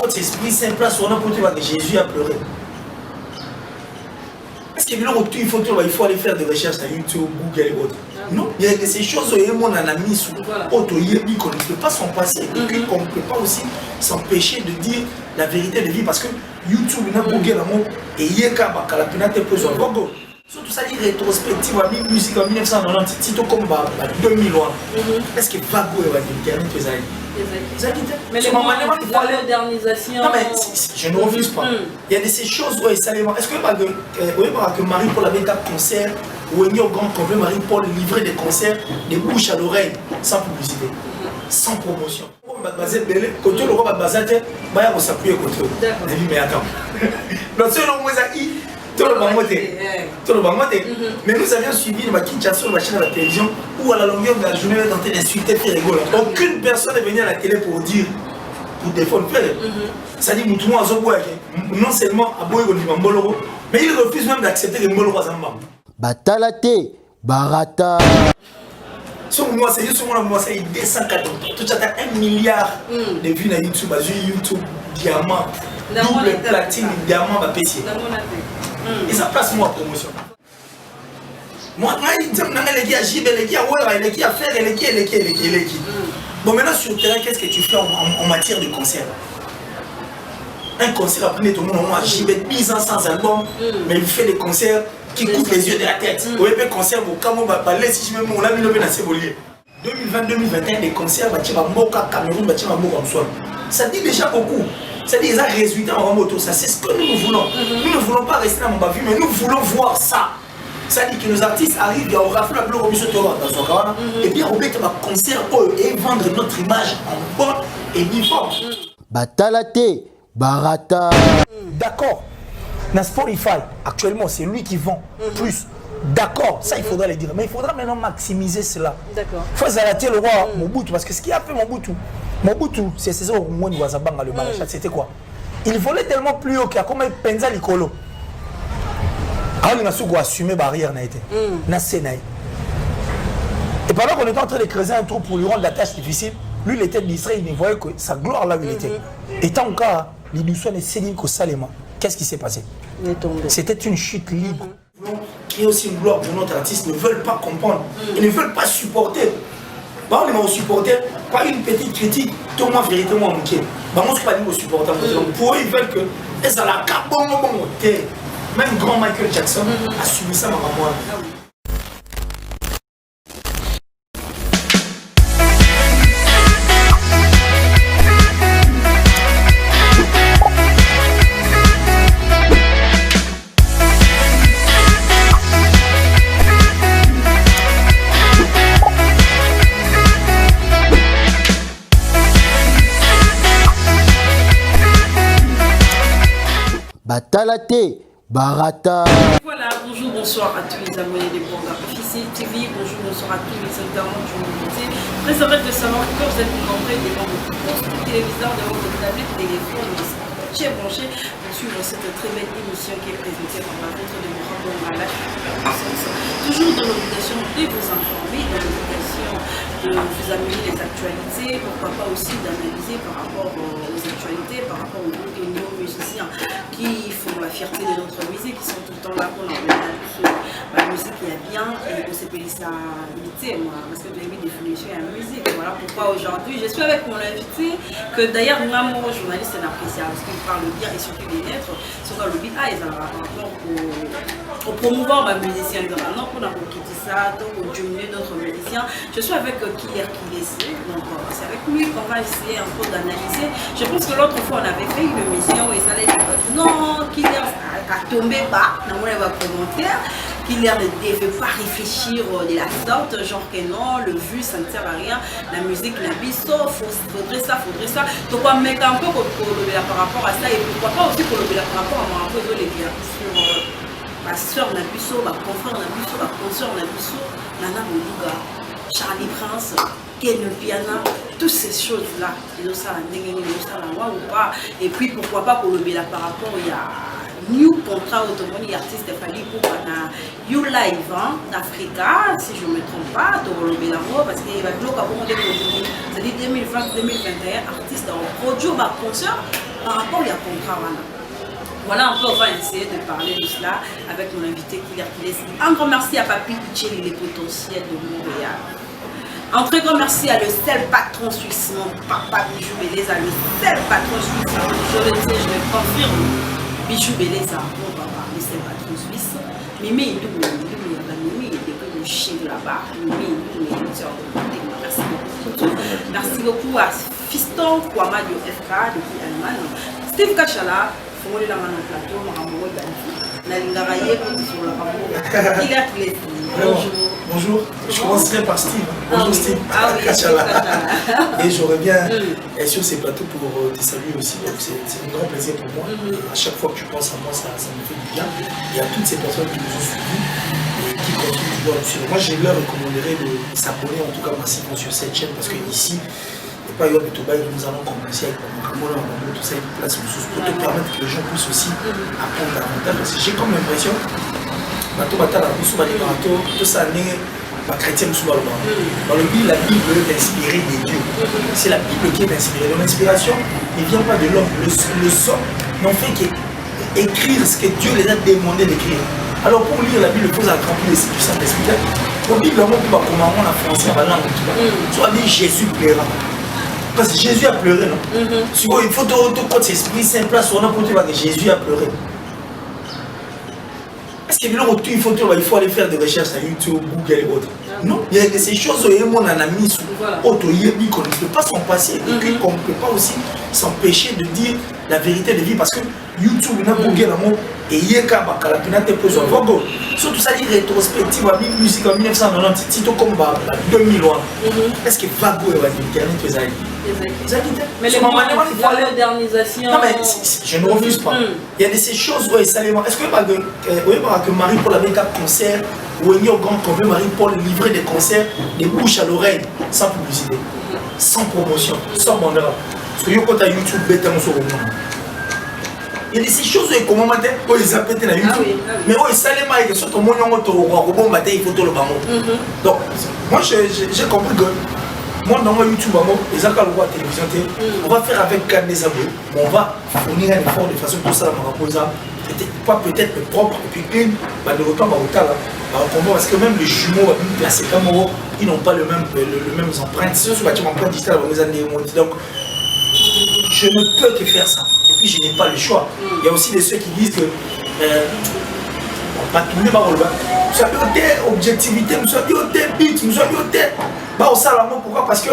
votre esprit saint place on a pour que Jésus a pleuré. Est-ce qu'il faut aller faire des recherches sur YouTube, Google et autres? Non, il y a ces choses où on a mis sous auto qu'on ne peut pas s'en passer et qu'on ne peut pas aussi s'empêcher de dire la vérité de vie parce que YouTube n'a Google et Yeka la pénalité peut se voir. Surtout ça dit rétrospective à musique en 1990, titre comme 2000 est-ce que Vago va dire mais les modernisation. Non mais je ne refuse pas. Il y a de ces choses où est-ce que Marie-Paul avait un concert où il y a un grand complet Marie-Paul livrait des concerts de bouche à l'oreille sans publicité, sans promotion. Quand tu le vois bazate, bah il faut s'appuyer contre eux. Mais attends. Tout le monde mais nous avions suivi le Kinshasa, la chaîne de la télévision où à la longueur de la journée on est en train d'insulter et rigoler. Aucune personne n'est venue à la télé pour dire, pour défendre Pierre. Ça dit Moutoumou à Zobo, non seulement à Boye Mbolo, mais il refuse même d'accepter que Mbolo Zamba. Batalate, Barata. Sur moi, c'est juste moi, c'est 240. Tout ça, 1 milliard de vues sur YouTube, YouTube, diamant, double platine, diamant, PC. Et ça place moi en promotion. Moi, je dis à faire, bon, maintenant sur le terrain, qu'est-ce que tu fais en matière de concert? Un concert après tout le monde, j'y vais 10 ans sans album, mais il fait des concerts qui coûtent les yeux de la tête. Vous voyez, concert, vous avez si je me on a mis le bien à s'évoluer. 2020-2021, les concerts, Moka, Cameroun, ça dit déjà beaucoup. C'est-à-dire, les résultats en moto, ça c'est ce que nous voulons. Nous ne voulons pas rester dans mon bavure, mais nous voulons voir ça. C'est-à-dire que nos artistes arrivent, on rafle la bleu, et bien on met un concert et vendre notre image en bonne et vivant. Batalate, Barata. D'accord. Dans Spotify, actuellement, c'est lui qui vend plus. D'accord, ça il faudra le dire. Mais il faudra maintenant maximiser cela. D'accord. Il faut arrêter le roi Mobutu, parce que ce qui a fait Mobutu, c'est César Oumouane Ouazabanga, le maréchal, c'était quoi? Il volait tellement plus haut qu'il y a comme un penza likolo. Alors il a assumé barrière n'a été. Et pendant qu'on était en train de creuser un trou pour lui rendre la tâche difficile, lui il était distrait, il ne voyait que sa gloire là où il était. Et tant qu'à l'illusion de Céline Salema, qu'est-ce qui s'est passé? C'était une chute libre. Qui est aussi une gloire pour notre artiste, ne veulent pas comprendre. Ils ne veulent pas supporter. Bah, on est supporter, pas une petite critique, tout le monde véritablement manqué. Bah, on ne pas dire supporter. Pour eux, ils veulent que. Et ça la bon. Même grand Michael Jackson a subi ça, maman. Batalate, Barata. Voilà, bonjour, bonsoir à tous les abonnés des programmes Officiel TV, bonsoir à tous les internautes de l'unité. Très heureux de savoir que vous êtes nombreux devant votre poste téléviseur, devant votre tablette, téléphone, chez branché pour suivre cette très belle émission qui est présentée par la vôtre de Mourabon à la toujours dans l'obligation de vous informer, dans l'obligation de vous amener les actualités, pourquoi pas aussi d'analyser par rapport aux actualités, par rapport aux groupes de nos musiciens qui font la fierté de notre musique, qui sont tout le temps là pour la musique qui est bien et pour s'appeler sa unité, parce que j'ai mis définition à la musique. Voilà pourquoi aujourd'hui je suis avec mon invité, que d'ailleurs moi, journaliste, c'est apprécié parce qu'il parle bien et surtout des lettres, sur le beat, ils ont rapport pour promouvoir ma musicienne. Non, pour quitter ça, donc pour diminuer d'autres musiciens. Je suis avec Killer Kilessé, donc c'est avec lui qu'on va essayer un peu d'analyser. Je pense que l'autre fois on avait fait une émission et ça allait dire non, Killer a tombé bas, dans mon commentaire. Killer ne devait pas réfléchir de la sorte, genre que non, le vu ça ne sert à rien, la musique n'a pas faudrait ça. Donc on met un peu pour le par rapport à ça et pourquoi pas aussi pour le par rapport à mon rapport de l'église sur ma soeur Nabusso, ma confrère Nabusso, ma consoeur Nabusso, Nana Moluga, Charlie Prince, Ken Piana, toutes ces choses-là, et puis pourquoi pas pour le par rapport, il y a new contrat automobile artiste Fali pour You Live en Africa, si je ne me trompe pas, de Belamo, parce qu'il va bloquer à bon c'est-à-dire 2020-2021, artiste en produit, ma concert. par rapport à contrat, voilà un peu, on va essayer de parler de cela avec mon invité Killer Kiles. Un grand merci à Papi Pichel, les potentiels de Montréal. Un très grand merci à le seul patron suisse, mon papa Bijou Beleza, le seul patron suisse. Je le sais, je le confirme. Bijou Beleza, mon papa, le seul patron suisse. Mimi, Mimi, il est le chien de là-bas. Mimi, merci beaucoup. Merci beaucoup à Fiston Kwama de FK depuis Allemagne. Steve Kachala, Fomoli la mano plateau, Marambo Nalingaye, sur la parole. Il a plaisir. Bonjour, je commencerai par Steve. Bonjour Steve. Oui, Kachala. Et je reviens sur ces plateaux pour te saluer aussi. C'est un grand plaisir pour moi. Et à chaque fois que tu penses à moi, ça me fait du bien. Et à toutes ces personnes qui nous ont suivis et qui continuent toujours à nous suivre. Moi, je leur recommanderais de s'abonner en tout cas massivement sur cette chaîne parce que ici, nous allons commencer avec tout ça, une place pour te permettre que les gens puissent aussi apprendre davantage. Parce que j'ai comme l'impression tout ça n'est chrétien dans le Bible, la Bible est inspirée des dieux. C'est la Bible qui est inspirée. Donc l'inspiration ne vient pas de l'homme. Les hommes n'ont fait qu'écrire ce que Dieu les a demandé d'écrire. Alors pour lire la Bible, il faut accomplir les du Saint-Esprit. Pour Bible, on va comment on a français à la langue. Soit dit Jésus pleura. Parce que Jésus a pleuré, non? Il faut que l'Esprit Saint place sur n'importe quoi que Jésus a pleuré. Est-ce qu'il faut aller faire des recherches sur YouTube, Google et autres? Non, il y a ces choses où on a mis sous autre qu'on ne peut pas s'en passer et puis qu'on ne peut pas aussi s'empêcher de dire la vérité de vie parce que YouTube n'a Google et il y a la pénalité pour son vogo. Surtout ça dit rétrospective à musique en 1990, Tito comme 2001. Est-ce que Vago va dire qu'il y a mais les modernisation. Non, mais je ne refuse pas. Il y a de ces choses où est-ce que Marie-Paul avait un concert où il y a un grand convoi Marie-Paul livrer des concerts des bouches à l'oreille sans publicité, sans promotion, sans bandera. Parce que quand tu as YouTube, il y a de ces choses où comment ils appellent dans YouTube. Mais où ça les mailles sur ton moyen il faut tout le bango. Donc moi j'ai compris que moi dans mon YouTube, les accords de la télévision, on va faire avec 4 des abonnés, on va fournir un effort de façon que ça pas peut-être le propre, et puis une, de retour parce que même les jumeaux, ils n'ont pas le même empreinte, surtout les empreintes digitales, donc je ne peux que faire ça, et puis je n'ai pas le choix. Il y a aussi ceux qui disent que nous sommes objectivité, nous sommes but, nous sommes pourquoi? Parce que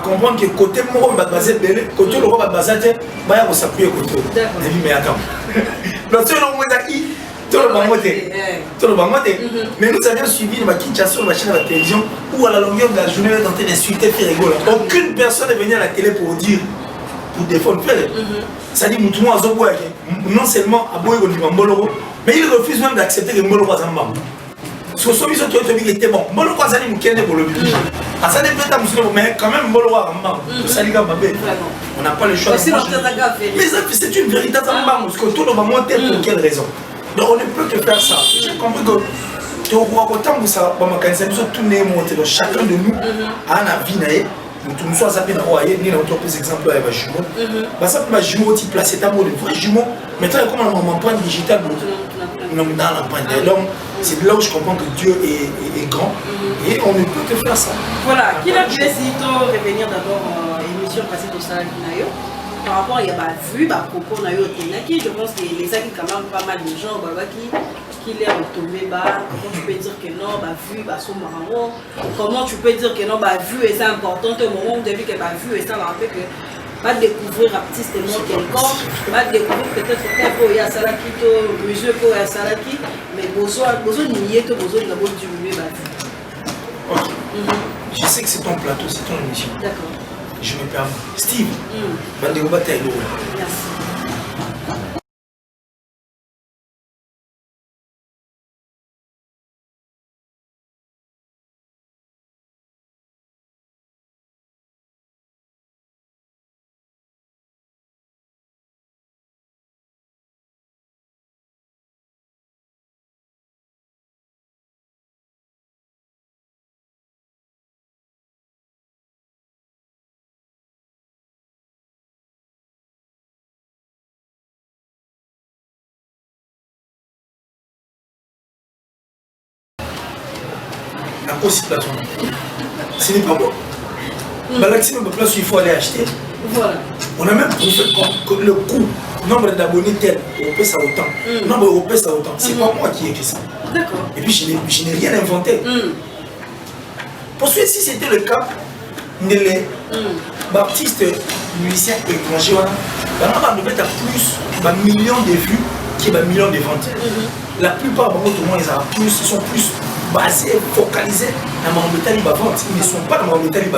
comprendre que côté moro basé belé côté le roi basé il faut s'appuyer côté mais attends donc c'est le moins d'acquis tout le bangote mais nous avions suivi le Kinshasa sur la chaîne de la télévision où à la longueur de la journée on est tenté d'insulter faire rigoler aucune personne n'est venue à la télé pour dire pour défendre faire ça dit Moutoumou Azobo non seulement à Boye Mbolo mais il refuse même d'accepter que Mbolo soit un membre. Sur ce qui était bon, Mbolo quoi ça dit Moukende pour le but. Ah ça dépend mais quand même Mbolo a un membre. On n'a pas le choix. Mais c'est une véritable membre parce que tout le monde est pour quelle raison? Donc on ne peut que faire ça. J'ai compris que autant que ça, chacun de nous a un avis. Nous sommes à peine envoyés, nous avons des exemples avec les jumeaux. Ça peut être jumeau type là, c'est un mot de vrai jumeau. Maintenant, comme on a une empreinte digitale, nous avons dans l'empreinte. Donc, c'est là où je comprends que Dieu est grand et on ne peut que faire ça. Voilà, qui a plaisir de revenir d'abord à l'émission passée de Salah Nayo. Par rapport à vu, propos Nayo Tenaki, je pense que les gens qui quand même pas mal de gens qui les ont tombé comment tu peux dire que non, vu, son marron, comment tu peux dire que non, vu et c'est important au moment où tu as vu que vu et ça m'a rappelé que va découvrir artistement quelqu'un, va découvrir peut-être qu'il y a Salaki, monsieur qu'il y a Salaki, mais besoin nier que besoin de diminuer Je sais que c'est ton plateau, c'est ton émission. D'accord. Je me permets. Steve, Merci. à cause de plateau. Ce n'est pas bon. Balaxi, on peut place où il faut aller acheter. Voilà. On a même prouvé que le coût, nombre d'abonnés tel, européen ça autant. Nombre européen ça autant. C'est pas moi qui ai écrit ça. D'accord. Et puis je n'ai rien inventé. Parce que si c'était le cas, les artistes, musiciens étrangers, on va mettre à plus millions de vues qui est millions de ventes. La plupart d'entre eux, ils sont plus basés, focalisés dans ma métal vente. Ils ne sont pas dans ma métal vue.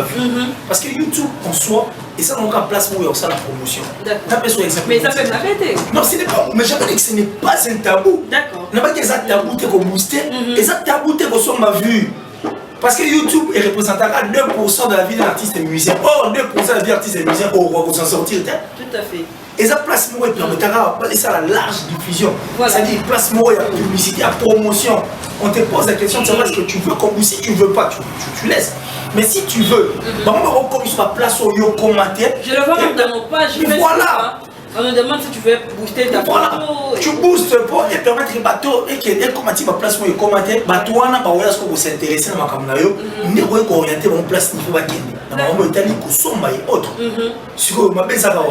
Parce que YouTube en soi, et ça n'a aucun place pour ça la promotion. Mais ça fait m'arrêter. Non, ce n'est pas. Mais j'avais dit que ce n'est pas un tabou. D'accord. Il n'y a pas des tabous qui ont boosté. Et ça tabou qui ont ma vue. Parce que YouTube est représentant à 2% de la vie d'un artiste et musicien. Or, 2% de la vie d'un artiste et musicien, on va s'en sortir. Tout à fait. Et ça place moi et permettra ça la large diffusion. Voilà. C'est-à-dire place moi à publicité, à promotion. On te pose la question de savoir est-ce que tu veux comme ou si tu veux pas, tu laisses. Mais si tu veux, on va comme sur la place où il y a commentaire. Je le vois même dans mon page. Voilà. On me demande si tu veux booster ta voilà. photo. Tu boostes pour et permettre que bateau et que comment tu vas place où il commentaire. Bateau on a pas où est-ce que vous s'intéresser dans ma caméra. Ni où est orienté mon place niveau va gagner. Dans mon Italie pour somba et autres. Si vous m'avez ça va.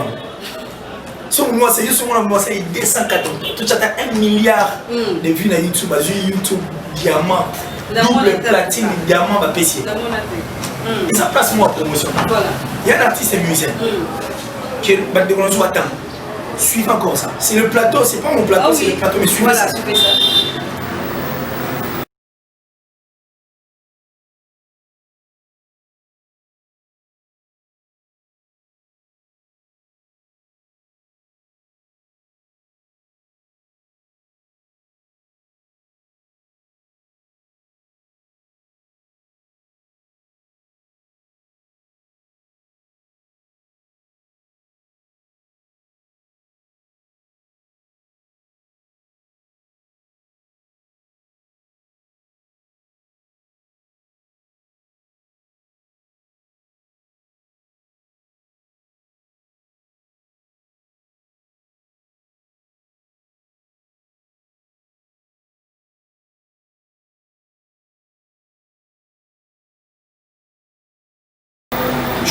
Si on moi c'est juste moi c'est 240. Tout ça a 1 milliard de vues sur YouTube, YouTube diamant, double platine, diamant va PC. Et ça place moi promotion. Voilà. Il y a un artiste et musicien qui va développer sur attendre. Suivez encore ça. C'est le plateau, c'est pas mon plateau, c'est le plateau, mais suivez ça. Voilà, suivez ça.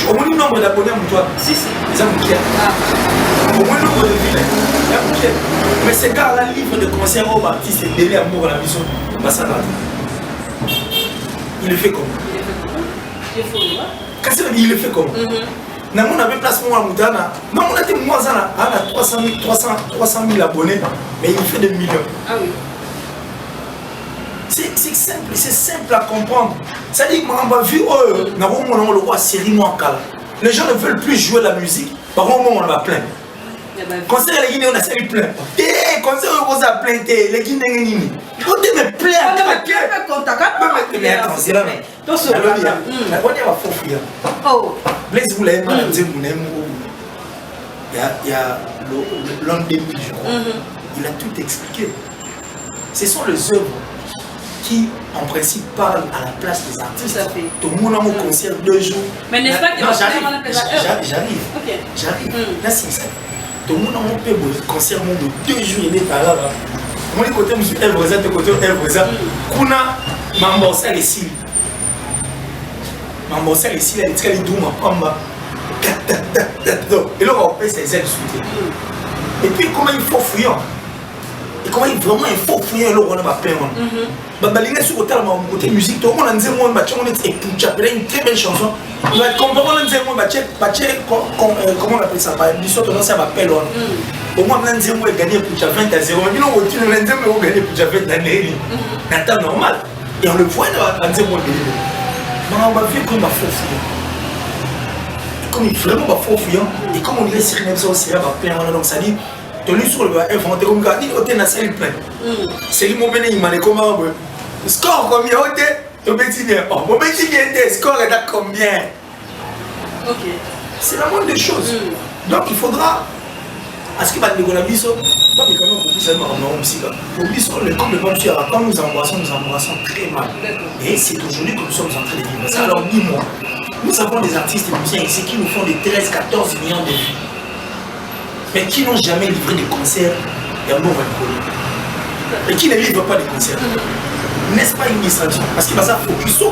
Au moins le nombre d'abonnés à toi. Si. Les abonnés. Au moins le nombre de vues. Mais ces gars-là livrent de concerts aux artistes et délai amour à la maison. Il le fait comment? Il le fait comment? On avait placement à Moutana. Non, on a été moins à 300 000 abonnés, mais il fait des millions. Ah oui. C'est simple à comprendre. C'est-à-dire que on a vu, on voit série noire. Les gens ne veulent plus jouer la musique. Par contre, on va plaindre. Concert les Guinéens, on a série plein. Concert on a plein. Les Guinéens, on me plaît à mais attends, c'est là. La bonne va fouiller. Oh. Blaise vous l'avez mal, il y a l'homme des mille, je crois. Il a tout expliqué. Ce sont les œuvres qui, en principe, parlent à la place des artistes. Tout le monde a mon concert 2 jours. Mais n'est-ce pas que j'arrive. Là, c'est ça. Tout le monde a mon concert de 2 jours. Il est là. Moi, je côté M. Elvreza, de côté Elvreza. Kuna, Mambosa, les cils. Mambosa, les cils, elle est très douce, ma pamba. Et là, on fait ses ailes soutées. Et puis, comment il faut fouiller? Et comment il vraiment il faut fouiller là, on a ma peine. Babalinga sur le côté musique, tout le monde a dit moi on est une très belle chanson. Il va comprendre on a dit moi comment on appelle ça? Bisous on ça m'appelle on. Au moins on a dit moi gagner pour 20 à 0. Mais non on dit on a dit moi gagner pour 20 l'année. N'attend normal. Et on le voit on a dit moi gagner. Mais on va vivre comme un faux fouillant. Comme il vraiment un faux fouillant et comme on dirait c'est même ça aussi là va plein donc ça dit tenu sur le inventé comme ça dit on a série plein. C'est lui mon béné il m'a dit comment score combien ton petit bien. Oh, mon petit bien score est à combien? Ok. C'est la moindre des choses. Donc il faudra. À ce qui va dégoûter la vie, pas mais quand même pour ça on aussi là. Pour lui sur le camp de Bamsu quand nous embrassons très mal. Et c'est aujourd'hui que nous sommes en train de vivre ça. Alors dis-moi, nous avons des artistes et musiciens ici qui nous font des 13-14 millions de vues. Mais qui n'ont jamais livré des concerts et un bon va et qui ne livrent pas des concerts. n'est-ce pas une distraction? Parce que ça focus au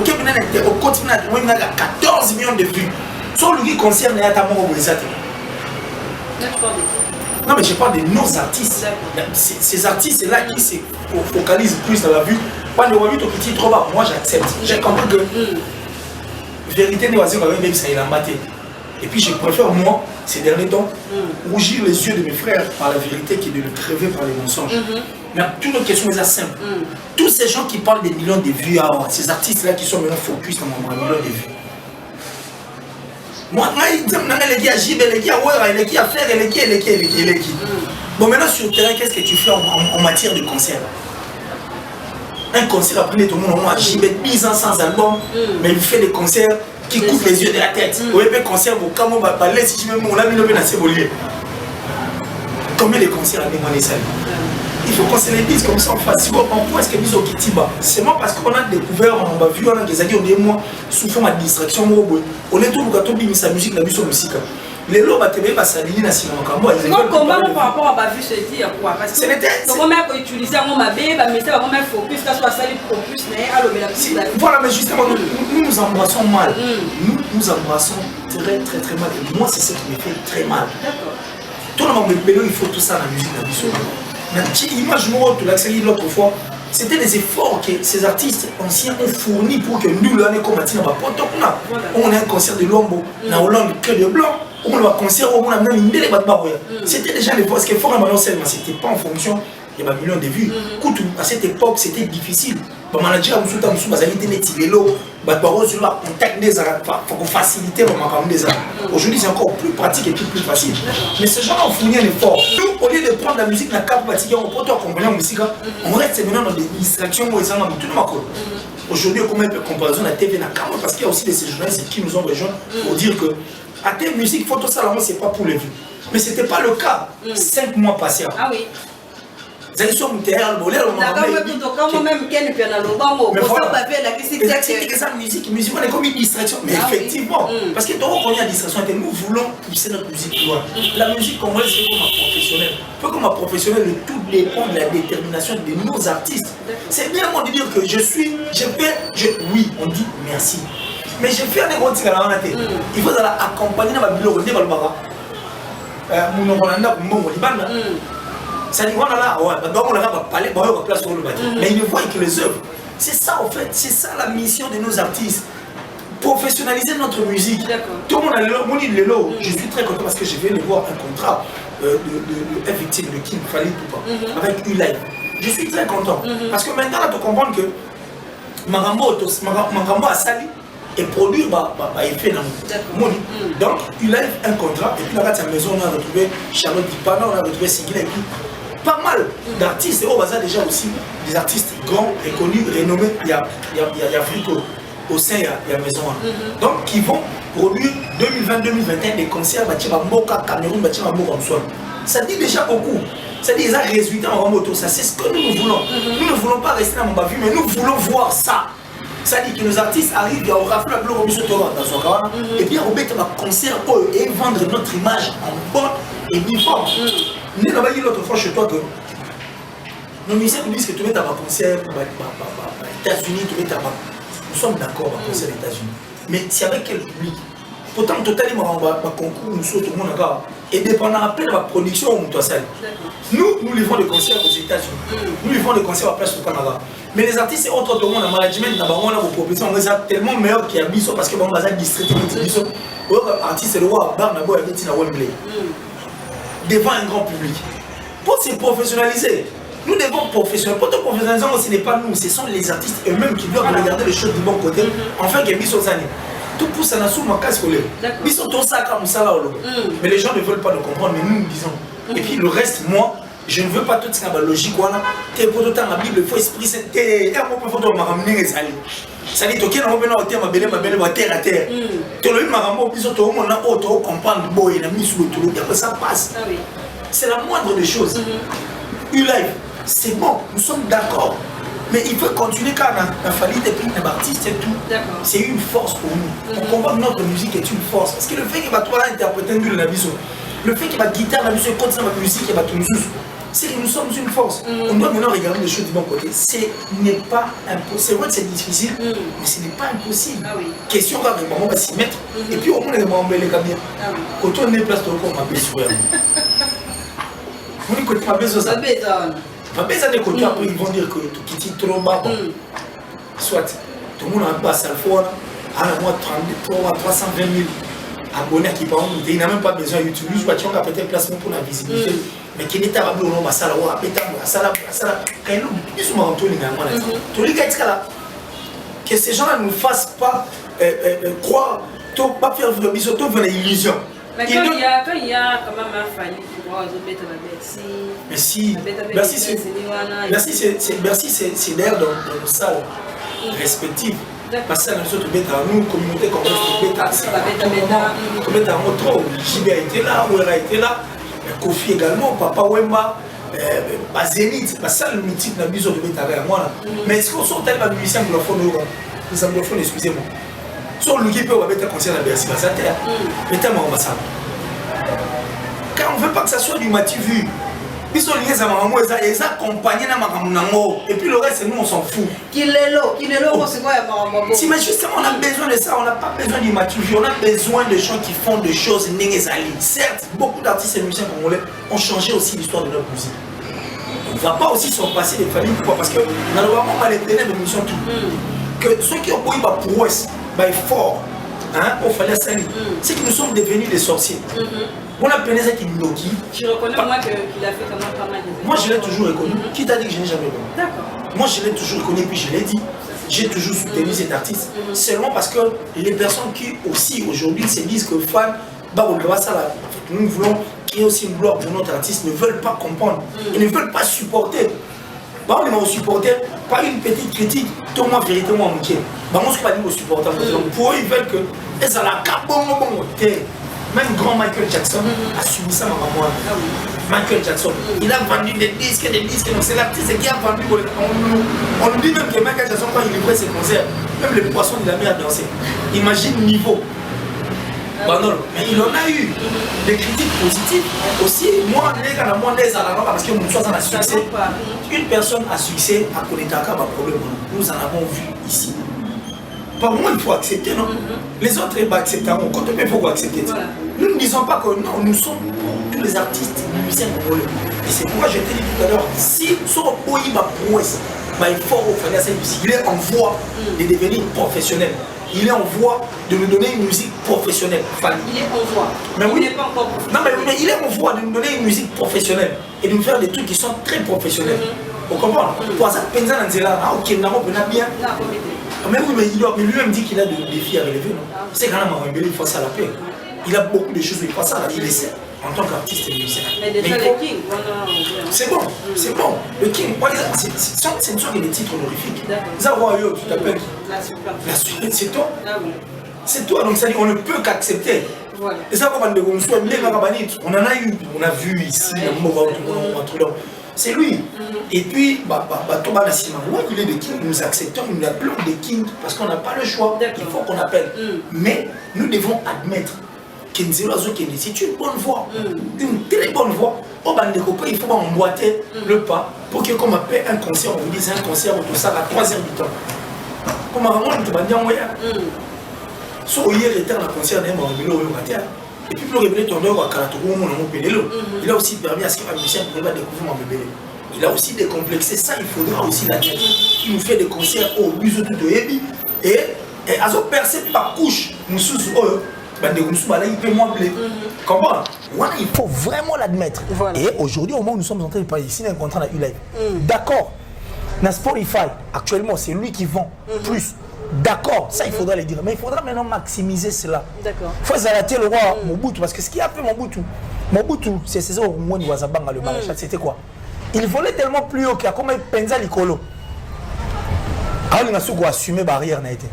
continent, on a 14 millions de vues. Sur le qui concerne les atamons au non, mais je parle de nos artistes. Ces artistes-là qui se focalisent plus dans la vue. Quand le revue petit trop bas, moi j'accepte. J'ai compris que vérité n'est pas même ça il a maté. Et puis je préfère moi, ces derniers temps, rougir les yeux de mes frères par la vérité que de le crever par les mensonges. Mais toute notre question est simple. Tous ces gens qui parlent des millions de vues, ces artistes-là qui sont maintenant focus dans mon million de vues. Moi, les gars à Jib, les gars à Ouera, les gars à faire, les gars. Bon, maintenant sur le terrain, qu'est-ce que tu fais en matière de concert? Un concert après tout le monde, on a Jib 10 ans sans album, mais il fait des concerts qui coupent les yeux de la tête. Vous voyez, un concert, comment on va parler si je me mets, on a mis le bien à s'évoluer. Combien de concerts à démoiner ça? Il faut qu'on se les dise comme ça en face. Pourquoi est-ce que nous sommes Kitiba? C'est moi parce qu'on a découvert, on a vu, on a des années, on est moi, sous forme de distraction, on est tout le gâteau de sa musique, la musique. Les lots, ils vont s'aligner dans le cinéma. Comment par rapport à ma vue, je dis quoi? Parce que comment on utilise ma bébé, mais c'est vraiment focus, ça soit ça, focus, mais alors, voilà, mais justement, nous embrassons mal. Nous embrassons très mal. Et moi, c'est ce qui me fait très mal. D'accord. Tout le monde me dit, il faut tout ça dans la musique, la musique. Imagine-moi, tu l'as dit l'autre fois, c'était des efforts que ces artistes anciens ont fournis pour que nous, l'année comme Matina, on a un concert de Lombo, dans Hollande, Cœur de Blanc, on a un concert où on a même une belle batte. C'était déjà des fois, ce qu'il faut maintenant, c'était pas en fonction, il y a des millions de vues. À cette époque, c'était difficile. Le manager a dit que nous avons été pour faciliter les arts. Aujourd'hui, c'est encore plus pratique et plus facile. Mais ces gens ont fourni un effort. Nous, au lieu de prendre la musique, on reste maintenant dans des distractions. Aujourd'hui, comment on peut comparaison à la TV parce qu'il y a aussi des journalistes qui nous ont rejoints pour dire que à telle musique, photo ça, c'est pas pour les vues. Mais ce n'était pas le cas 5 mois passés. Ah oui. Vous sont terre, musique, on est comme une distraction. Mais effectivement, parce que tant qu'on a une distraction, nous voulons pousser notre musique loin. La musique congolaise, c'est comme un professionnel. Comme un professionnel, tout dépend de la détermination de nos artistes. C'est bien de dire que oui, on dit merci. Mais je fais un gros tigre à la tête. Il faut accompagner ma bibliothèque de Balbara. Ça dit, voilà, mais ils ne voient que les œuvres. C'est ça en fait, c'est ça la mission de nos artistes. Professionnaliser notre musique. Tout le monde a le lot. Je suis très content parce que je viens de voir un contrat de victime de Kim Khalid avec U-Live. Je suis très content. Parce que maintenant, tu comprends que Marambo a sali et produit effet dans le monde. Donc, U-Live un contrat. Et puis là, à sa maison, on a retrouvé Charlotte Dipana, on a retrouvé Sigila et puis pas mal d'artistes. Et au bazar déjà aussi des artistes grands, reconnus, renommés. Il y a Frico au sein, il y a Maison 1. Donc, qui vont produire 2020-2021 des concerts, Moka, Cameroun, Moka, ça dit déjà beaucoup. Ça dit déjà résultat en moto. Ça, c'est ce que nous voulons. Nous ne voulons pas rester dans mon bavure, mais nous voulons voir ça. Ça dit que nos artistes arrivent, on rafle la blog dans son caractère, et puis on met un concert et vendre notre image en bonne et uniforme. Nous avons dit l'autre fois chez toi que nos musiciens nous disent que tu mets un concert aux États-Unis, nous sommes d'accord avec le concert aux États-Unis. Mais c'est avec quel public? Pourtant, totalement, on va concours, nous sommes tout le monde encore. Et dépendant après de la production, nous livrons des concerts aux États-Unis. Nous livrons des concerts à place au Canada. Mais les artistes, c'est autre monde, le management, on a vos propositions, on est tellement meilleur qu'il y a Bisso parce que on a district Bisso. Artiste, c'est le roi, Barnabo et Bettina Wembley. Devant un grand public. Pour se professionnaliser, nous devons professionnaliser. Pour te professionnaliser, ce n'est pas nous, ce sont les artistes eux-mêmes qui doivent regarder les choses du bon côté. Enfin, que Bisso Zani. Tout pousse à Nassou, ma casse collée. Bisso Tosa, comme ça là. Mais les gens ne veulent pas le comprendre, mais nous disons. Et puis le reste, moi, je ne veux pas tout ça, logique. Tu pour autant la Bible, il faut esprit saint. Et on peut faire ramener les alliés. Ça dit, ok, on va faire ma belle, terre à terre. Tu l'as eu, ma maman, puis surtout, on a autre comprendre, bon, il a mis sous le tout. Et après, ça passe. C'est la moindre des choses. U-Live, c'est bon, nous sommes d'accord. Mais il faut continuer quand on a fallu des prix d'artistes et tout. C'est une force pour nous. On comprend que notre musique est une force. Parce que le fait qu'il va toi là interpréter un la vision, le fait qu'il va guitare la musique, continue la musique, il va tout nous. c'est que nous sommes une force. On doit maintenant regarder les choses du bon côté. Ce n'est pas impossible. C'est vrai que c'est difficile, mais ce n'est pas impossible. Ah oui. Question quand même, on va s'y mettre. Et puis au moins, on va les cabiers. Quand on est place, on va baisser. On dit que tu vas baisser ça. On va baisser des côtés, après ils vont dire que tu quittes trop bas. Soit tout le monde a un passe à la fois, à la mois 320 000 abonnés qui parlent, il n'a même pas besoin de YouTube. Je vois qu'il y a peut-être placement pour la visibilité. Mais qui n'est pas bon, on va ça là, on va péter, ça là, quand ils sont en tout les gars, que ces gens-là ne nous fassent pas croire, pas faire de bisous, tout venir l'illusion. Mais quand il y a quand même un fallu pour voir aux bêtes à Bercy, c'est d'ailleurs dans nos salles respectives. Parce que nous autres bêtes à nous, communauté comme nous, bêtes à trop. JB a été là, Ouera a été là, Kofi également, Papa Wemba, Zénith, parce que ça le mythique n'a besoin de bêtes à moi. Mais est-ce qu'on sort tellement de musiciens anglophones, les anglophones, excusez-moi. Sur le guide, on va mettre un concert à Bercy, ça terre. Mais tellement on va ça. Car on ne veut pas que ça soit du matu-vu. Ils sont liés à maman, ils accompagnent dans ma et puis le reste, nous on s'en fout. Si, mais justement, on a besoin de ça, on n'a pas besoin du matu-vu, on a besoin de gens qui font des choses négaziales. Certes, beaucoup d'artistes et musiciens congolais ont changé aussi l'histoire de notre musique. On ne va pas aussi s'en passer des familles, pourquoi? Parce que dans le moment, on va les tenir de mission tout. Que ceux qui ont pris ma prouesse, fort, au fallait salir, c'est que nous sommes devenus des sorciers. On a peine ça qui nous loquille. Tu reconnais moi qu'il a fait quand même pas mal de. Moi je l'ai toujours reconnu. Qui t'a dit que je n'ai jamais reconnu? D'accord. Moi je l'ai toujours reconnu, puis je l'ai dit. J'ai toujours soutenu cet artiste. Seulement parce que les personnes qui aussi aujourd'hui se disent que fan, nous voulons créer aussi une gloire pour notre artiste, ne veulent pas comprendre. Ils ne veulent pas supporter. On m'a supporté par une petite critique, tout le monde véritablement manqué. On ne pas dire aux supporters. Pour eux, ils veulent que. Et ça la même grand Michael Jackson a subi ça, maman. Michael Jackson, il a vendu des disques, donc c'est l'artiste qui a vendu. On nous dit même que Michael Jackson, quand il livrait ses concerts, même les poissons de la mer à danser. Imagine le niveau. Mais il en a eu des critiques positives. Aussi, moi, les gars, parce que nous sommes en succès. Une personne à succès a connu un problème. Nous en avons vu ici. Par moi, il faut accepter, non? Les autres, ils vont accepter. Quand il faut accepter. Nous ne disons pas que non, nous sommes tous les artistes, les musiciens congolais. Et c'est pourquoi je t'ai dit tout à l'heure, si son pays va prouesse, il faut faire ça. Il est en voie de devenir professionnel. Il est en voie de nous donner une musique professionnelle. Il est en voie. Mais oui. Il n'est pas encore professionnel. Non, mais il est en voie de nous donner une musique professionnelle et de nous faire des trucs qui sont très professionnels. Vous comprenez? Pour ça, Penza Nanzela, ok, nous avons bien. Mais oui, mais lui-même dit qu'il a des défis à relever. C'est quand même un face à la paix. Il a beaucoup de choses face à la paix. Il essaie en tant qu'artiste et musicien. Mais déjà, le King, c'est bon, c'est bon. Le King, ce ne sont que des titres honorifiques. Zawayo, tu t'appelles la suite, c'est toi. C'est toi, donc ça dit on ne peut qu'accepter. Et ça, on en a eu, on a vu ici, c'est lui. Et puis, il est des kings, nous acceptons, nous l'appelons des kings parce qu'on n'a pas le choix. Il faut qu'on appelle. Mais nous devons admettre que c'est une bonne voix, une très bonne voix. Il faut emboîter le pas pour que, comme on appelle un concert, on vous dise un concert où tout ça à 3h du temps. Comme on va dire, so hier était un concert d'un mobilo et puis pour révéler ton œuvre à Karatoukou, il a aussi permis à ce qu'un musicien puisse découvrir mon bébé. Il a aussi décomplexé ça, il faudra aussi l'admettre. Il nous fait des concerts au Buzo tout de Ebi et à zo percer par couche, nous sous il peut moins blé. Comment? Il faut vraiment l'admettre. Et aujourd'hui, au moment où nous sommes en train de parler, ici, il y a un contrat à U-Live. D'accord. Dans Spotify, actuellement, c'est lui qui vend plus. D'accord, ça il faudra le dire, mais il faudra maintenant maximiser cela. D'accord. Il faut arrêter le roi Mobutu, parce que ce qui a fait Mobutu, c'est César Oumouani Ouazabanga, le maréchal, c'était quoi? Il volait tellement plus haut qu'il y a comme un penza l'icolo. Alors il a su assumer barrière n'a été.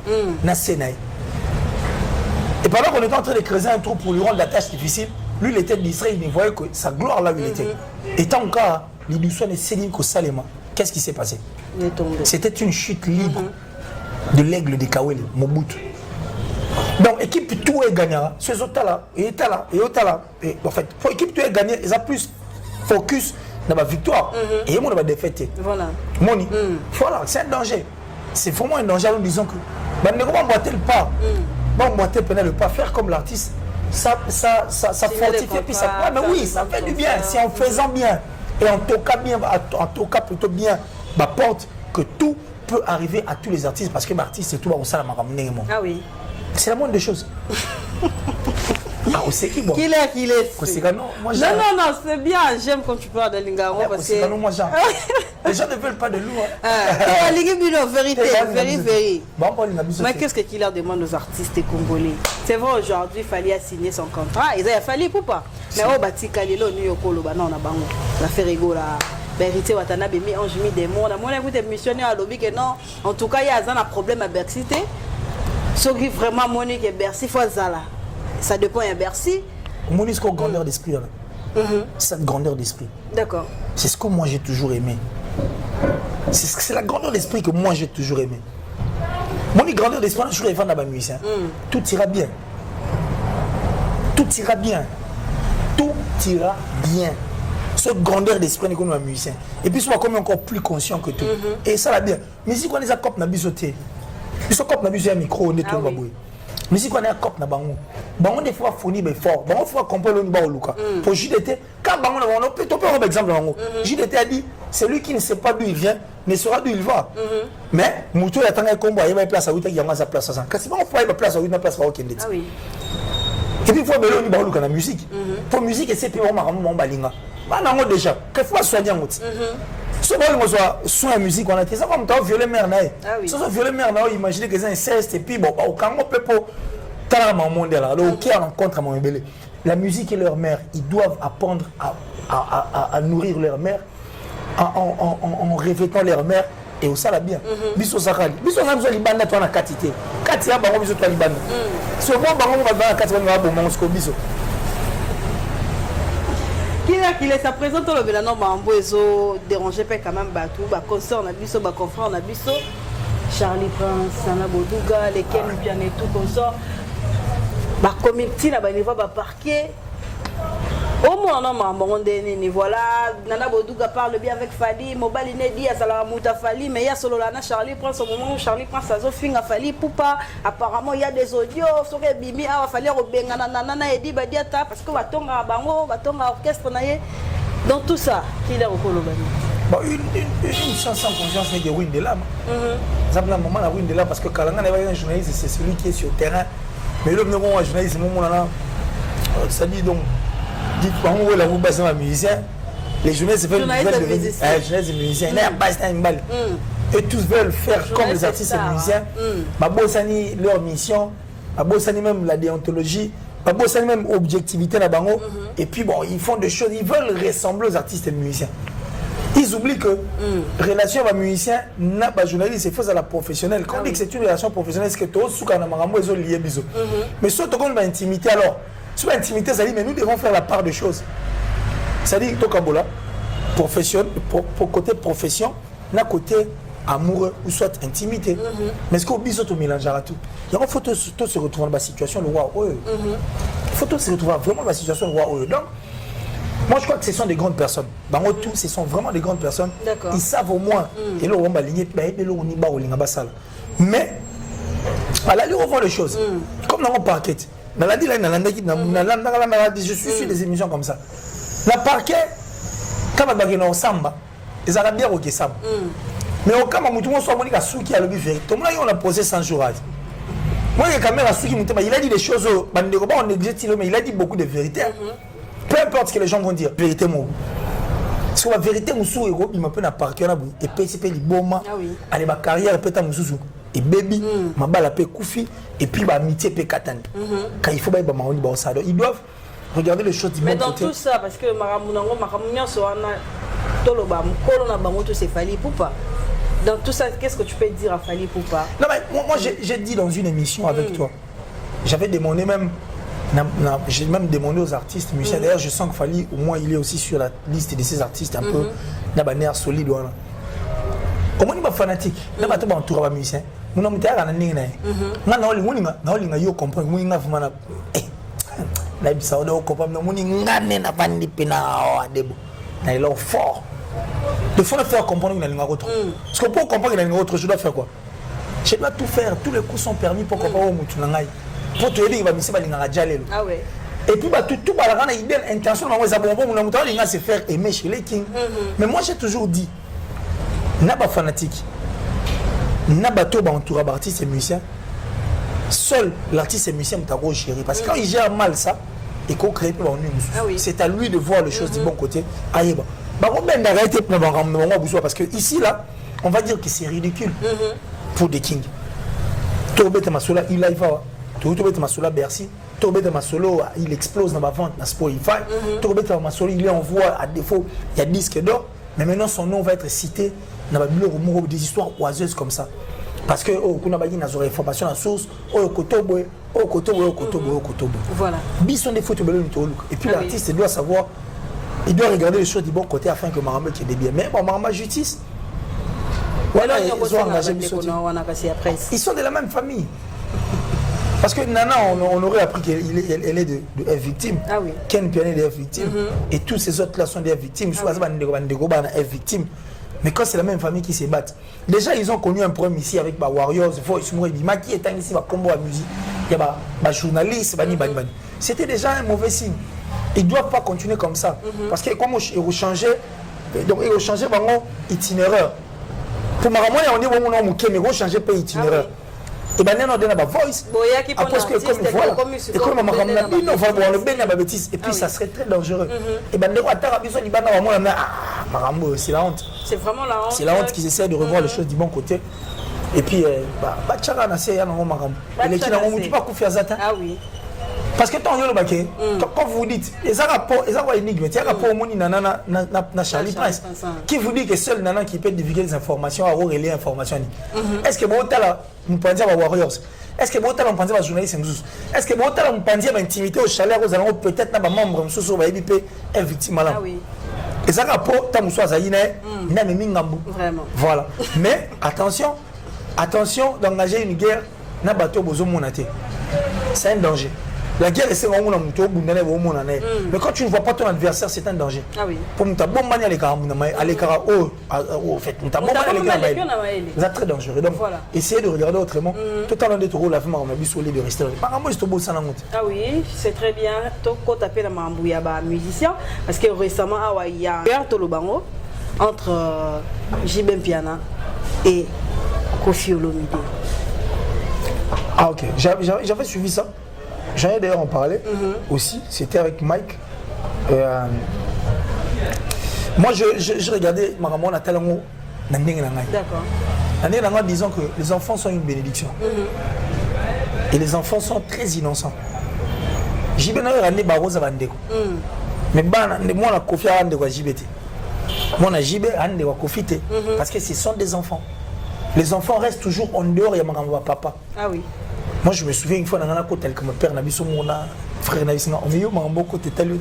Et pendant qu'on était en train de creuser un trou pour lui rendre la tâche difficile, lui il était distrait, il ne voyait que sa gloire là où il était. Et tant qu'à l'illusion de Céline Kosalema, qu'est-ce qui s'est passé? C'était une chute libre. De l'aigle de Kawele, Mobutu. Donc, l'équipe tout est gagnant. Ces autres là, et là, et autres là. En fait, pour l'équipe tout est gagnant, ils ont plus focus na ba victoire et mon na ba défaite. Voilà. Moni. Voilà, c'est un danger. C'est vraiment un danger. Nous disons que ne comment boiter le pas. Bon boiter le pas, faire comme l'artiste. Ça fortifie puis ça. Ouais, mais oui, ça fait du bien. C'est en faisant bien et en toquant bien, en toquant plutôt bien, ma porte que tout peut arriver à tous les artistes parce que l'artiste c'est tout au ça la ramener. Ah oui. C'est la moindre des choses. Ah, c'est qui bon? Qu'il est. Non, c'est bien. J'aime quand tu parles de Lingaro parce que. Moi, les gens ne veulent pas de nous. Vérité. Bon, mais qu'est-ce qu'il leur demande aux artistes congolais? C'est vrai, aujourd'hui, il fallait signer son contrat. Il a fallu pour pas. Mais au bâti Kalilo, New York, non, on a bango. La fait rigoler. Vérité, Watanabe, mi ange, mi démon. On a écouté missionnaire à l'objet que non. En tout cas, il y a un problème à Bercy. Ce qui vraiment Monique et Bercy, faut Zala. Ça dépend de Bercy. Monique, c'est une grandeur d'esprit. Cette grandeur d'esprit. D'accord. C'est ce que moi j'ai toujours aimé. C'est la grandeur d'esprit que moi j'ai toujours aimé. Monique, grandeur d'esprit, je suis fan de la musicien. Tout ira bien. Tout ira bien. Tout ira bien. Cette grandeur d'esprit, nous sommes musiciens. Et puis, souvent, comme encore plus conscient que tout. Et ça va bien. Mais si on est à cop, on a bisoté. Ils sont comme un micro, on est tout baboué. Mais si on est un cop, on a bango. Bango des fois fourni mais fort. Bango fois comprendre le niveau Luka. Pour JDT, quand bango on peut un exemple bango. JDT a dit celui qui ne sait pas d'où il vient ne saura d'où il va. Mais Moutou attend un combat, il va place à 8 il y a sa place à 5. Quand c'est pas il va place à 8 na place à aucun Ah oui. Et puis il faut bélo ni bango Luka la musique. Pour musique et c'est puis on m'a mon balinga. Bah non déjà, qu'il faut soigner un outil. Si on a soin de musique, on a fait ça comme tu as violé mère. Si on a violé mère, imaginez que c'est inceste et puis bon, au Congo, peut pas monde là, le qui rencontre à mon bébé. La musique et leur mère, ils doivent apprendre à nourrir leur mère en revêtant leur mère et au ça la bien. Biso Sakali, biso on a besoin de libanda toi na katité. Katia bango biso toi libanda. Si on va bango va dans katité on va bon mon biso. Qu'il est sa présence dans le Bélanon, Mamboezo, dérangé quand même Batou, concert on a vu ça, confrère on a vu ça, Charlie Prince, Sana Bodouga, les Ken Pian et tout comme ça. Comité là-bas, il va parquer. Au moins, on voilà, Nana Bodouga parle bien avec Fali, Mobile Inédit, à Salamouta Fali, mais il y a solo Lana, Charlie prend au moment où Charlie prend sa zofing à Fali, Poupa. Apparemment, il y a des audios, sur les Bimi, à Fali, Robenga, Nana, Edi, Badiata, parce que va tomber à Bango, va tomber à orchestre, dans tout ça, qui est au Colobani. Une chance sans conscience, c'est de ruine de l'âme. Ça me moment la ruine de l'âme, parce que Kalanga n'est pas un journaliste, c'est celui qui est sur le terrain. Mais l'homme n'est pas un journaliste, c'est mon moment ça dit donc. Dites-moi où la roue basse un musicien, les journalistes veulent devenir musiciens. Il n'y a pas de balle. Et tous veulent faire comme les artistes et musiciens. Ma bossani leur mission, ma bossani même la déontologie, ma bossani même objectivité la bango. Et puis bon, ils font des choses, ils veulent ressembler aux artistes et musiciens. Ils oublient que relation avec un musicien, n'a pas journaliste, c'est faux à la professionnelle. Quand on dit que c'est une relation professionnelle, c'est que tout ce qu'on a marambo ils ont lié bisous. Mais surtout quand on a intimité alors. Sur l'intimité, ça dit, mais nous devons faire la part des choses. Ça dit, Tokambola, pour côté profession, n'a côté amoureux ou soit intimité. Mais ce qu'on dit, c'est mélange à tout. Il faut tout se retrouver dans la situation, le roi. Il faut tout se retrouver vraiment dans la situation, le roi. Donc, moi, je crois que ce sont des grandes personnes. Dans tout, ce sont vraiment des grandes personnes. Ils savent au moins. Et là, on va aligner, mais, à la on voit les choses. Comme dans mon parquet. Je suis sur des émissions comme ça. La parquet, quand on est au samba, ils ont bien au samba. Mais au cas où tout le monde soit monique à Souki à l'objet vérité, tout le monde on a posé 100 jours. Moi, il y a quand même à Souki, il a dit des choses, on néglige, mais il a dit beaucoup de vérité. Peu importe ce que les gens vont dire, vérité, moi. Parce que la vérité, il m'a peu na parquet, et puis c'est les bons allez, ma carrière, peut-être Moussou. Et baby, ma balle a fait Koufi, et puis ma amitié peut Katani. Quand il faut bah ils doivent regarder les choses du mais dans côté. Tout ça, parce que dans tout ça, qu'est-ce que tu peux dire à Fali Poupa? Non, mais moi j'ai dit dans une émission avec toi, j'avais demandé même, j'ai même demandé aux artistes musiciens. D'ailleurs, je sens que Fali, au moins, il est aussi sur la liste de ces artistes un peu d'abanère solide. Au moins, il est fanatique. Il est pas entouré de musiciens. Nous sommes tous les deux. Nous sommes comprendre. Nous sommes il est fort. Il faut le faire comprendre qu'il y a une autre. Parce que pour comprendre qu'il y a une autre, je dois faire quoi? Je dois tout faire. Tous les coups sont permis pour comprendre où tu n'as. Pour te dire qu'il va me dire ah ouais. Et puis tout la idée intention on se faire aimer chez les kings. Mais moi j'ai toujours dit, n'a pas fanatique, n'a pas tout entourage d'artistes et musiciens. Seul l'artiste et musicien est gérer parce que quand il gère mal ça, il faut créer pour nous. C'est à lui de voir les choses du bon côté. Aïe parce que ici là, on va dire que c'est ridicule pour des kings. Tobet Masola, il y va. Tobet Masola Bercy. Tobet Masolo, il explose dans ma vente dans Spotify. Tobet Masolo, il est en voix à défaut, il y a disque d'or. Mais maintenant son nom va être cité dans la bibliothèque des histoires oiseuses comme ça. Parce que on a des informations à la source, voilà. Bison des photos et puis l'artiste doit savoir, il doit regarder les choses du bon côté afin que Maramba qui est bien. Mais bon, Maramba justice. Voilà, ils ont engagé. Ils sont de la même famille. Parce que Nana, on aurait appris qu'elle est de victime. Ah oui. Ken Piané est victime. Et tous ces autres-là sont des victimes. Victimes. Mais quand c'est la même famille qui se battent. Déjà, ils ont connu un problème ici avec Warriors, Voice, Maki est ici, combo à musique. Il y a journaliste, c'était déjà un mauvais signe. Ils ne doivent pas continuer comme ça. Parce que comme ils ont changé, donc ils ont changé itinéraire. Pour ma maman, on dit que ils ont changé pas itinéraire. Et bien, on a donné la voice. Parce que comme et puis ça serait très dangereux. Et bien, c'est la honte. C'est vraiment la honte. C'est la honte qu'ils essaient de revoir les choses du bon côté. Et puis, ah oui. Parce que quand vous dites, les rapports énigmes, il y a un rapport au monde na Charlie Prince qui vous dit que seul Nana qui peut divulguer des informations, avoir relié l'information. Est-ce que vous pensez à Warriors? Est-ce que vous pensez à journaliste? Est-ce que vous pensez à intimité au chalet? Vous allez peut-être un membre est victime là. Et ça rapport, vraiment. Voilà. Mais attention d'engager une guerre, c'est un danger. La guerre est mais quand tu ne vois pas ton adversaire, c'est un danger. Ah oui. Pour nous, c'est très dangereux. Donc, voilà. Essayez de regarder autrement. Tout à l'heure, la femme a de rester. Ah oui, c'est très bien. Quand tu appelles un musicien, parce que récemment, il y a un Tolobango entre Jibem Piana et Kofi Olomide. Ah ok, j'avais suivi ça. J'en ai d'ailleurs en parlé aussi, c'était avec Mike. Moi je regardais Maramon à Talango. D'accord. Disons que les enfants sont une bénédiction. Et les enfants sont très innocents. J'ai bien regardé Barosa Bandeko. Mais moi la Kofi a Andeko JBT. Moi la JB a Andeko Kofi. Parce que ce sont des enfants. Les enfants restent toujours en dehors, il y a Maramon papa. Ah oui. Moi je me souviens une fois dans un côté comme père Nabiso mon frère Nabiso on est au beaucoup de talent.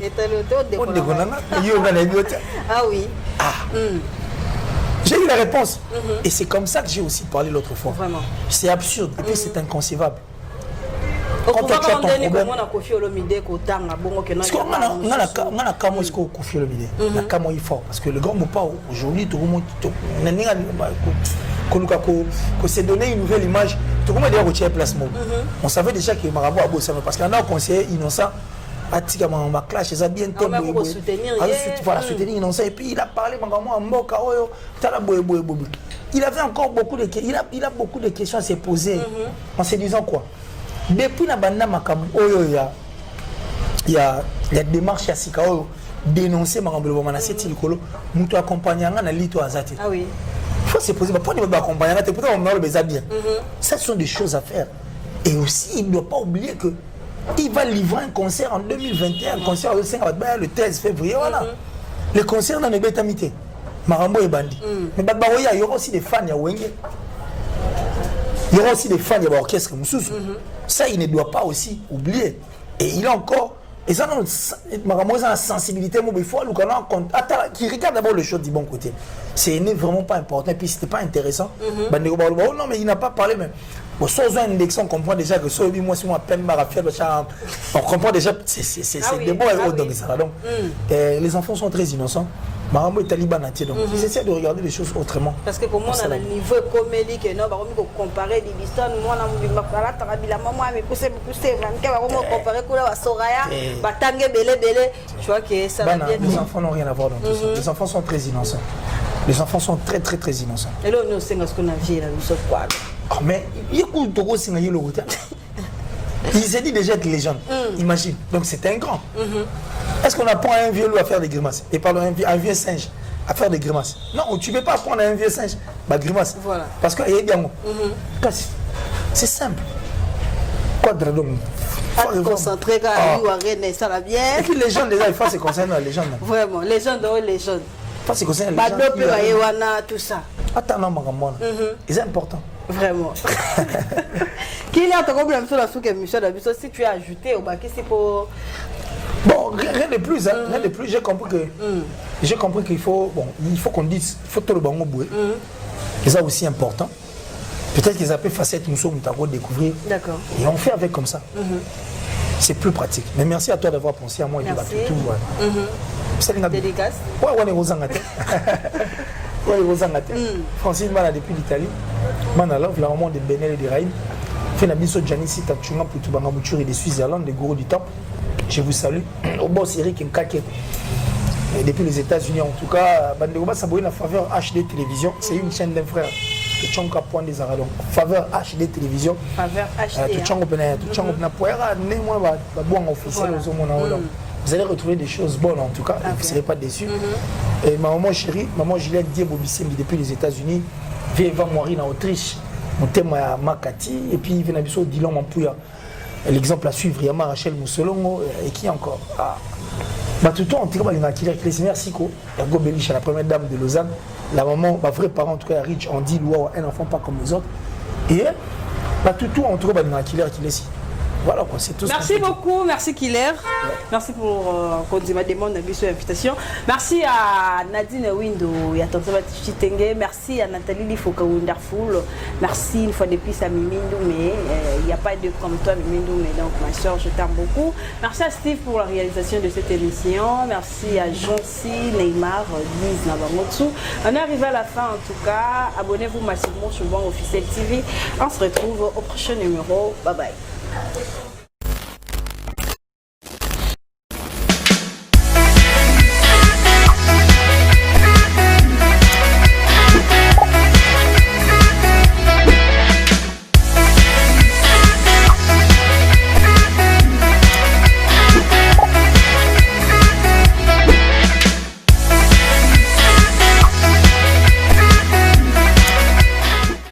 Ah oui. Ah. J'ai eu la réponse. Et c'est comme ça que j'ai aussi parlé l'autre fois. Vraiment. C'est absurde et puis c'est inconcevable. Quand tu as ton problème, parce que le grand mot pas aujourd'hui tout le monde qu'on s'est donné une nouvelle image, tout le monde a dit place. On savait déjà que Marabout a bossé parce qu'il y en a un conseiller innocent à ma clash, ils ont bien soutenir innocent et puis il a parlé il avait encore beaucoup de questions, il a beaucoup de questions à se poser en se disant quoi. Depuis la bande Makamu, il y a démarche à Sikao dénoncer Marambolo Manasset Tilkolo, nous accompagnons à Lito Azati. Ah oui. Il faut se poser, pourquoi on ne accompagner pourquoi on a le bien. Ça sont des choses à faire. Et aussi, il ne doit pas oublier que il va livrer un concert en 2021, un concert le 13 février, voilà. Le concert dans les Bétamité, Marambo et Bandi. Mais il y aura aussi des fans, il y a Wenge. Il y aura aussi des fans, il y a l'orchestre Moussous. Ça, il ne doit pas aussi oublier. Et il a encore. Et ça, Marambo a une sensibilité, mais il faut qui regarde d'abord les choses du bon côté. C'est vraiment pas important. Et puis, c'était pas intéressant. Non, mais il n'a pas parlé même. Bon, sans un index, on comprend déjà que soit moi, si moi, peine, on comprend déjà, c'est des mots donc ça. Donc, les enfants sont très innocents. Maman est taliban entier, donc ils essaient de regarder les choses autrement. Parce que comme on a un niveau comédie que non, on va comparer des histoires, moi on a parlé tarabila maman mais poussé on va comparer quoi à Soraya, batangue belé, tu vois que ça va bien. Les enfants n'ont rien à voir dans tout ça. Les enfants sont très innocents. Les enfants sont très innocents. Et là nous c'est ce qu'on a vu là, nous sommes quoi? Mais il y a beaucoup de gros signes le route. Il s'est dit déjà être légende. Imagine. Donc c'était un grand. Est-ce qu'on apprend à un vieux loup à faire des grimaces? Et pardon, un vieux singe à faire des grimaces? Non, tu ne peux pas apprendre à un vieux singe à grimace. Voilà. Parce que c'est simple. Quoi de donc? Il faut concentrer quand ça va bien. Et puis les jeunes, déjà, il faut se concentrer à la légende. Vraiment, les jeunes. Il faut se concentrer à la légende. Tout ça. Attends, non, c'est important. Vraiment. Qu'il y a un problème sur la soupe émission d'habitude, si tu as ajouté au bac, c'est pour. Bon, rien de plus, hein, rien de plus. J'ai compris qu'il faut, qu'on dise, il faut tout le bango boué. C'est ça aussi important. Peut-être qu'ils appellent facette, nous sommes à découvrir. D'accord. Et on fait avec comme ça. C'est plus pratique. Mais merci à toi d'avoir pensé à moi et de tout. C'est une dédicace. Ouais, on est aux Angleterres. Ouais, aux Angleterres. Francine Mala depuis l'Italie. Manalov, la maman de Benel et de Raïm. Fenabiso Janice Tachunga pour tout Bangamouture de Suisse-Irlande, des gourous du temple. Je vous salue. Au boss Eric Mkake. Depuis les États-Unis, en tout cas, Bandegoba Saboui, la faveur HD Télévision, c'est une chaîne d'un frère. Tchonka point des arrêts. Donc, faveur HD Télévision. Faveur HD. Vous allez retrouver des choses bonnes en tout cas, et vous ne serez pas déçus. Et ma maman chérie, maman Juliette Diebo-Bissembi depuis les États-Unis, Viva Moirine en Autriche, mon thème à Makati, et puis il vient d'Abisso Dylan Mampouya. L'exemple à suivre, il y a Rachel Moussolongo, et qui encore tout le temps, on a tiré merci Ko, la Gobelich, la première dame de Lausanne, la maman, ma vraie parent, en tout cas, Rich, on dit, un enfant pas comme les autres. Et tout le temps, on trouve un killer qui est ici. Voilà quoi, c'est tout. Merci beaucoup, merci Killer. Merci pour ma demande sur l'invitation. Merci à Nadine Windo et à Tonton Chitenge. Merci à Nathalie Lifoka Wonderful. Merci une fois de plus à Mimindou, mais il n'y a pas de comme toi Mimindou, mais donc ma soeur, je t'aime beaucoup. Merci à Steve pour la réalisation de cette émission. Merci à Jonsi, Neymar, Lise Nabamotsu. On est arrivé à la fin en tout cas. Abonnez-vous massivement sur Bon Officiel TV. On se retrouve au prochain numéro. Bye bye.